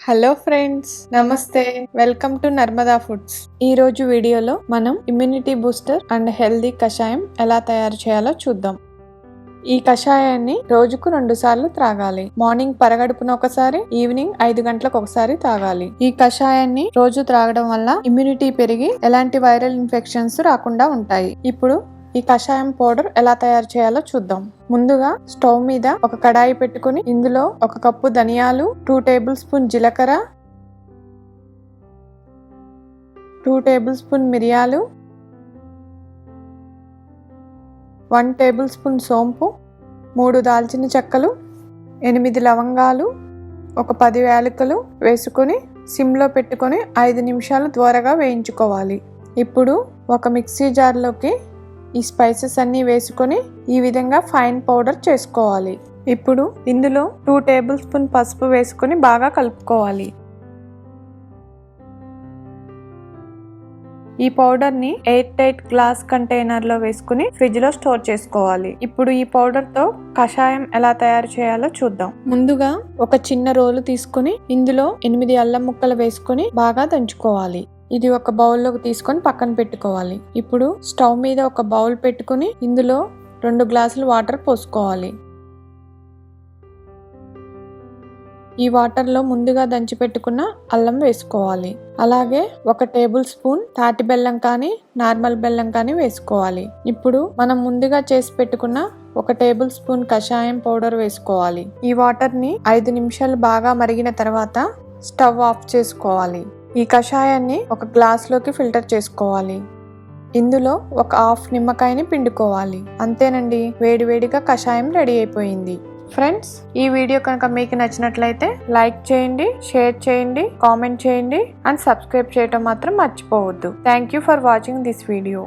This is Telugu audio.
హలో ఫ్రెండ్స్, నమస్తే. Welcome to Narmada foods. ఈ రోజు వీడియోలో మనం ఇమ్యూనిటీ బూస్టర్ అండ్ హెల్దీ కషాయం ఎలా తయారు చేయాలో చూద్దాం. ఈ కషాయాన్ని రోజుకు 2 సార్లు త్రాగాలి. మార్నింగ్ పరగడుపున ఒకసారి, ఈవినింగ్ 5 గంటలకు ఒకసారి తాగాలి. ఈ కషాయాన్ని రోజు త్రాగడం వల్ల ఇమ్యూనిటీ పెరిగి ఎలాంటి వైరల్ ఇన్ఫెక్షన్స్ రాకుండా ఉంటాయి. ఇప్పుడు ఈ కషాయం పౌడర్ ఎలా తయారు చేయాలో చూద్దాం. ముందుగా స్టవ్ మీద ఒక కడాయి పెట్టుకుని ఇందులో 1 కప్పు ధనియాలు, 2 టేబుల్ స్పూన్ జీలకర్ర, 2 టేబుల్ స్పూన్ మిరియాలు, 1 టేబుల్ స్పూన్ సోంపు, 3 దాల్చిన చెక్కలు, 8 లవంగాలు, ఒక 10 యాలకులు వేసుకొని సిమ్లో పెట్టుకొని 5 నిమిషాలు త్వరగా వేయించుకోవాలి. ఇప్పుడు ఒక మిక్సీ జార్లోకి ఈ స్పైసెస్ అన్నీ వేసుకొని ఈ విధంగా ఫైన్ పౌడర్ చేసుకోవాలి. ఇప్పుడు ఇందులో 2 టేబుల్ స్పూన్ పసుపు వేసుకొని బాగా కలుపుకోవాలి. ఈ పౌడర్ని ఎయిర్ టైట్ గ్లాస్ కంటైనర్లో వేసుకుని ఫ్రిడ్జ్లో స్టోర్ చేసుకోవాలి. ఇప్పుడు ఈ పౌడర్తో కషాయం ఎలా తయారు చేయాలో చూద్దాం. ముందుగా ఒక చిన్న రోలు తీసుకుని ఇందులో 8 అల్లం ముక్కలు వేసుకొని బాగా దంచుకోవాలి. ఇది ఒక బౌల్లోకి తీసుకొని పక్కన పెట్టుకోవాలి. ఇప్పుడు స్టవ్ మీద ఒక బౌల్ పెట్టుకుని ఇందులో 2 గ్లాసులు వాటర్ పోసుకోవాలి. ఈ వాటర్లో ముందుగా దంచి పెట్టుకున్న అల్లం వేసుకోవాలి. అలాగే 1 టేబుల్ స్పూన్ తాటి బెల్లం కానీ నార్మల్ బెల్లం కానీ వేసుకోవాలి. ఇప్పుడు మనం ముందుగా చేసి పెట్టుకున్న 1 టేబుల్ స్పూన్ కషాయం పౌడర్ వేసుకోవాలి. ఈ వాటర్ని 5 నిమిషాలు బాగా మరిగిన తర్వాత స్టవ్ ఆఫ్ చేసుకోవాలి. ఈ కషాయాన్ని ఒక గ్లాస్లోకి ఫిల్టర్ చేసుకోవాలి. ఇందులో ఒక హాఫ్ నిమ్మకాయని పిండుకోవాలి. అంతేనండి, వేడివేడిగా కషాయం రెడీ అయిపోయింది. ఫ్రెండ్స్, ఈ వీడియో కనుక మీకు నచ్చినట్లయితే లైక్ చేయండి, షేర్ చేయండి, కామెంట్ చేయండి అండ్ సబ్స్క్రైబ్ చేయడం మాత్రం మర్చిపోవద్దు. Thank you for watching this video.